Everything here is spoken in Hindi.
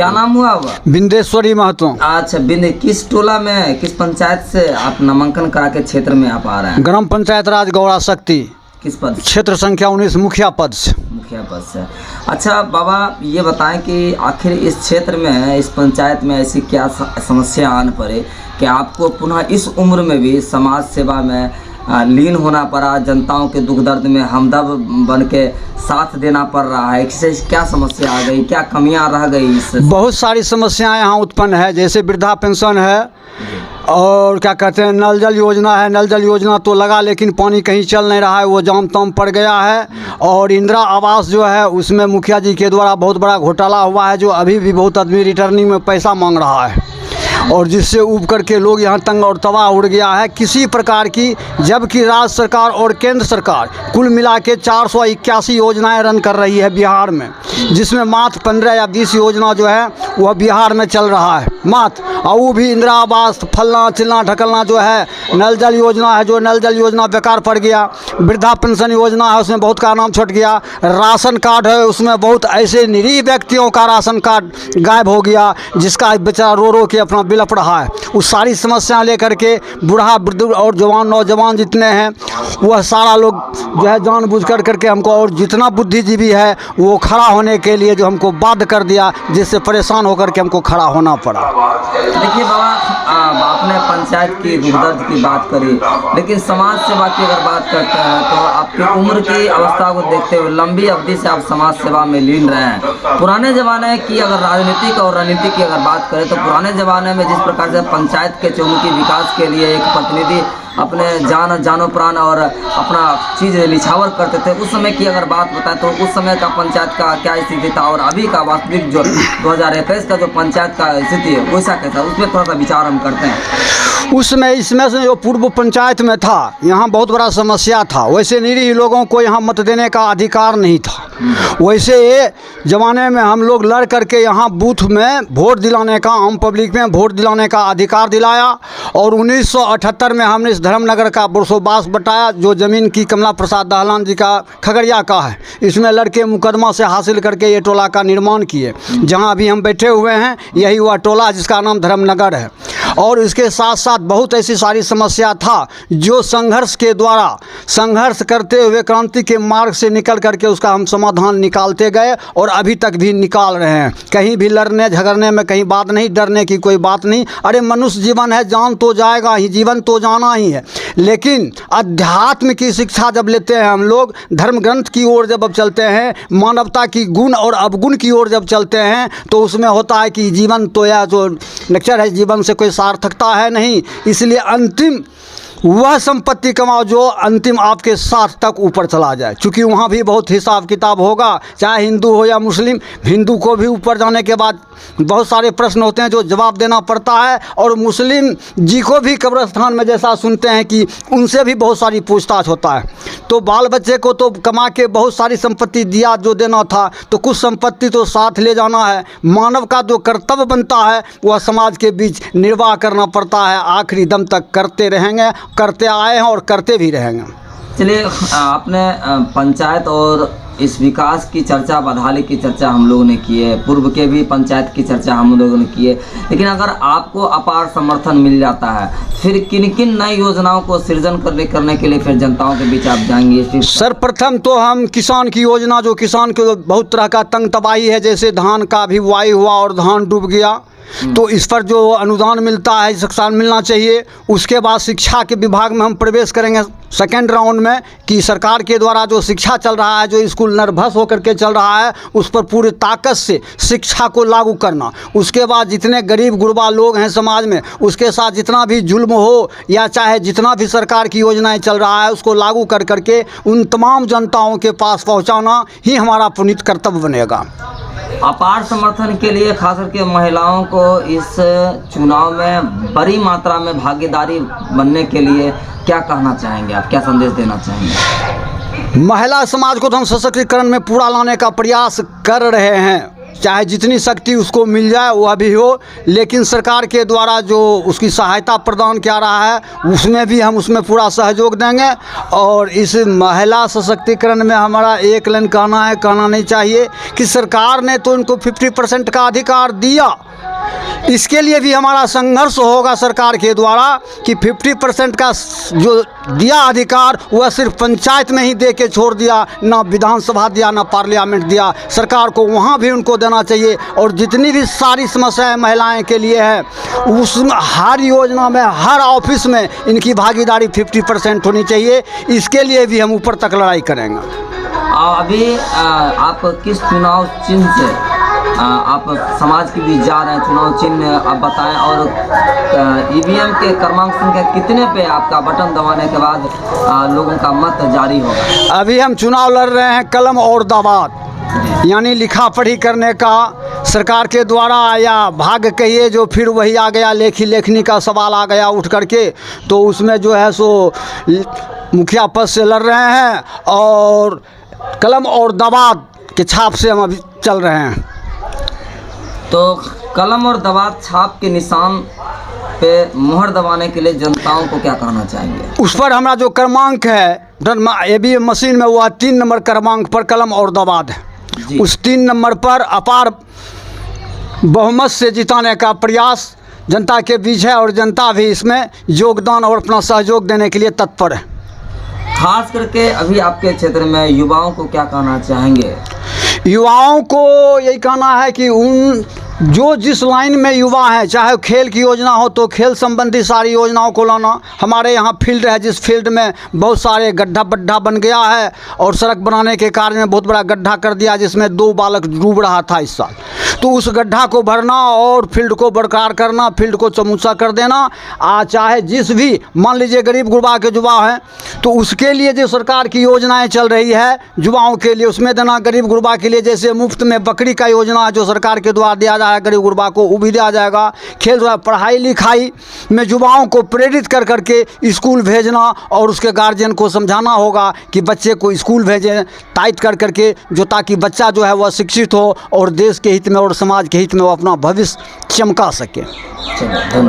क्या नाम हुआ हुआ? बिंदेश्वरी महतो। अच्छा, बिंदे किस टोला में, किस पंचायत से आप नामांकन करा के क्षेत्र में आप आ रहे हैं? ग्राम पंचायत राज गौड़ा शक्ति, किस पद से? क्षेत्र संख्या 19, मुखिया पद से। मुखिया पद से। अच्छा बाबा, ये बताएं कि आखिर इस क्षेत्र में, इस पंचायत में ऐसी क्या समस्या आन पड़े कि आपको पुनः इस उम्र में भी समाज सेवा में लीन होना पड़ा, जनताओं के दुख दर्द में हमदर्द बन के साथ देना पड़ रहा है? इससे क्या समस्या आ गई, क्या कमियां रह गई इससे? बहुत सारी समस्याएं यहाँ उत्पन्न है, जैसे वृद्धा पेंशन है और क्या कहते हैं नल जल योजना है। नल जल योजना तो लगा लेकिन पानी कहीं चल नहीं रहा है, वो जाम ताम पड़ गया है। और इंदिरा आवास जो है उसमें मुखिया जी के द्वारा बहुत बड़ा घोटाला हुआ है, जो अभी भी बहुत आदमी रिटर्निंग में पैसा मांग रहा है और जिससे ऊब करके लोग यहाँ तंग और तबाह उड़ गया है। किसी प्रकार की, जबकि राज्य सरकार और केंद्र सरकार कुल मिला के 481 योजनाएं रन कर रही है बिहार में, जिसमें मात्र 15 या 20 योजना जो है वह बिहार में चल रहा है मात्र। और वो भी इंदिरा आवास फलना चिलना ढकलना जो है। नल जल योजना है, जो नल जल योजना बेकार पड़ गया। वृद्धा पेंशन योजना है, उसमें बहुत का नाम छूट गया। राशन कार्ड है, उसमें बहुत ऐसे निरीह व्यक्तियों का राशन कार्ड गायब हो गया, जिसका बेचारा रो रो के अपना बिलप रहा है। उस सारी समस्या लेकर के बूढ़ा वृद्ध और जवान नौजवान जितने हैं वह सारा लोग जो है जानबूझ कर करके हमको, और जितना बुद्धिजीवी है वो खड़ा होने के लिए जो हमको बाध्य कर दिया, जिससे परेशान होकर के हमको खड़ा होना पड़ा। देखिए बाबा, आपने पंचायत की दुख दर्द की बात करी, लेकिन समाज सेवा की अगर बात करते हैं तो आपकी उम्र की अवस्था को देखते हुए लंबी अवधि से आप समाज सेवा में लीन रहे हैं। पुराने ज़माने की अगर राजनीतिक और रणनीति की अगर बात करें तो पुराने ज़माने में जिस प्रकार से पंचायत के चौमुखी विकास के लिए एक प्रतिनिधि अपने जानो प्राण और अपना चीज़ निछावर करते थे, उस समय की अगर बात बताएं तो उस समय का पंचायत का क्या स्थिति था और अभी का वास्तविक जो 2021 का जो पंचायत का स्थिति है वैसा कैसा, उसमें थोड़ा सा विचार हम करते हैं। उसमें इसमें से जो पूर्व पंचायत में था, यहाँ बहुत बड़ा समस्या था। वैसे निरीह लोगों को यहाँ मत देने का अधिकार नहीं था। वैसे ज़माने में हम लोग लड़ करके यहाँ बूथ में वोट दिलाने का, आम पब्लिक में वोट दिलाने का अधिकार दिलाया। और 1978 में हमने इस धर्मनगर का बरसोबास बटाया, जो ज़मीन की कमला प्रसाद दहलान जी का खगड़िया का है। इसमें लड़के मुकदमा से हासिल करके ये टोला का निर्माण किए। जहाँ अभी हम बैठे हुए हैं यही हुआ टोला, जिसका नाम धर्मनगर है। और इसके साथ साथ बहुत ऐसी सारी समस्या था जो संघर्ष के द्वारा, संघर्ष करते हुए क्रांति के मार्ग से निकल करके उसका हम समाधान निकालते गए और अभी तक भी निकाल रहे हैं। कहीं भी लड़ने झगड़ने में कहीं बात नहीं, डरने की कोई बात नहीं। अरे मनुष्य जीवन है, जान तो जाएगा ही, जीवन तो जाना ही है। लेकिन अध्यात्म की शिक्षा जब लेते हैं हम लोग, धर्म ग्रंथ की ओर जब अब चलते हैं, मानवता की गुण और अवगुण की ओर जब चलते हैं, तो उसमें होता है कि जीवन तो या जो नेचर है, जीवन से कोई सार्थकता है नहीं। इसलिए अंतिम वह संपत्ति कमाओ जो अंतिम आपके साथ तक ऊपर चला जाए, क्योंकि वहाँ भी बहुत हिसाब किताब होगा, चाहे हिंदू हो या मुस्लिम। हिंदू को भी ऊपर जाने के बाद बहुत सारे प्रश्न होते हैं जो जवाब देना पड़ता है, और मुस्लिम जी को भी कब्रिस्तान में जैसा सुनते हैं कि उनसे भी बहुत सारी पूछताछ होता है। तो बाल बच्चे को तो कमा के बहुत सारी संपत्ति दिया जो देना था, तो कुछ संपत्ति तो साथ ले जाना है। मानव का जो कर्तव्य बनता है वह समाज के बीच निर्वाह करना पड़ता है। आखिरी दम तक करते रहेंगे, करते आए हैं और करते भी रहेंगे। चलिए, आपने पंचायत और इस विकास की चर्चा, बदहाली की चर्चा हम लोगों ने की है, पूर्व के भी पंचायत की चर्चा हम लोगों ने की है, लेकिन अगर आपको अपार समर्थन मिल जाता है फिर किन किन नई योजनाओं को सृजन करने के लिए फिर जनताओं के बीच आप जाएंगे? सर्वप्रथम तो हम किसान की योजना, जो किसान को बहुत तरह का तंग तबाही है, जैसे धान का भी बुआई हुआ और धान डूब गया, तो इस पर जो अनुदान मिलता है इस साल मिलना चाहिए। उसके बाद शिक्षा के विभाग में हम प्रवेश करेंगे सेकेंड राउंड में, कि सरकार के द्वारा जो शिक्षा चल रहा है, जो स्कूल निर्भस होकर के चल रहा है, उस पर पूरी ताकत से शिक्षा को लागू करना। उसके बाद जितने गरीब गुरबा लोग हैं समाज में, उसके साथ जितना भी जुल्म हो या चाहे जितना भी सरकार की योजनाएं चल रहा है उसको लागू कर करके उन तमाम जनताओं के पास पहुंचाना ही हमारा पुनीत कर्तव्य बनेगा। अपार समर्थन के लिए खास करके महिलाओं को इस चुनाव में बड़ी मात्रा में भागीदारी बनने के लिए क्या कहना चाहेंगे आप, क्या संदेश देना चाहेंगे? महिला समाज को तो हम सशक्तिकरण में पूरा लाने का प्रयास कर रहे हैं। चाहे जितनी शक्ति उसको मिल जाए वह भी हो, लेकिन सरकार के द्वारा जो उसकी सहायता प्रदान किया रहा है उसमें भी हम उसमें पूरा सहयोग देंगे। और इस महिला सशक्तिकरण में हमारा एक लाइन कहना नहीं चाहिए कि सरकार ने तो उनको 50% का अधिकार दिया, इसके लिए भी हमारा संघर्ष होगा सरकार के द्वारा कि 50% का जो दिया अधिकार वह सिर्फ पंचायत में ही दे के छोड़ दिया, ना विधानसभा दिया ना पार्लियामेंट दिया। सरकार को वहाँ भी उनको देना चाहिए। और जितनी भी सारी समस्याएं महिलाएं के लिए है उसमें हर योजना में हर ऑफिस में इनकी भागीदारी 50% होनी चाहिए। इसके लिए भी हम ऊपर तक लड़ाई करेंगे। अभी आप किस चुनाव चिन्ह से आप समाज के बीच जा रहे हैं, चुनाव चिन्ह आप बताएं, और ईवीएम के क्रमांक संख्या कितने पे आपका बटन दबाने के बाद लोगों का मत जारी होगा? अभी हम चुनाव लड़ रहे हैं कलम और दबात, यानी लिखा पढ़ी करने का सरकार के द्वारा, या भाग्य कहिए जो फिर वही आ गया, लेखनी का सवाल आ गया उठ करके, तो उसमें जो है सो मुखिया पद से लड़ रहे हैं और कलम और दबात के छाप से हम अभी चल रहे हैं। तो कलम और दबात छाप के निशान पे मुहर दबाने के लिए जनताओं को क्या कहना चाहेंगे? उस पर हमारा जो क्रमांक है ईवीएम मशीन में वह 3 नंबर क्रमांक पर कलम और दबात है। उस 3 नंबर पर अपार बहुमत से जिताने का प्रयास जनता के बीच है और जनता भी इसमें योगदान और अपना सहयोग देने के लिए तत्पर है। खास करके अभी आपके क्षेत्र में युवाओं को क्या कहना चाहेंगे? युवाओं को यही कहना है कि उन जो जिस लाइन में युवा हैं, चाहे खेल की योजना हो तो खेल संबंधी सारी योजनाओं को लाना। हमारे यहाँ फील्ड है जिस फील्ड में बहुत सारे गड्ढा बन गया है और सड़क बनाने के कार्य में बहुत बड़ा गड्ढा कर दिया जिसमें 2 बालक डूब रहा था इस साल। तो उस गड्ढा को भरना और फील्ड को बरकरार करना, फील्ड को चमूसा कर देना। चाहे जिस भी मान लीजिए गरीब गुरबा के युवा हैं तो उसके लिए जो सरकार की योजनाएं चल रही है युवाओं के लिए उसमें देना। गरीब गुरबा के लिए जैसे मुफ्त में बकरी का योजना जो सरकार के द्वारा दिया है गरीब गुरबा को, वो भी दिया जाएगा। खेल पढ़ाई लिखाई में युवाओं को प्रेरित कर करके स्कूल भेजना और उसके गार्जियन को समझाना होगा कि बच्चे को स्कूल भेजें टाइट कर करके, जो ताकि बच्चा जो है वह शिक्षित हो और देश के हित में और समाज के हित में वो अपना भविष्य चमका सके।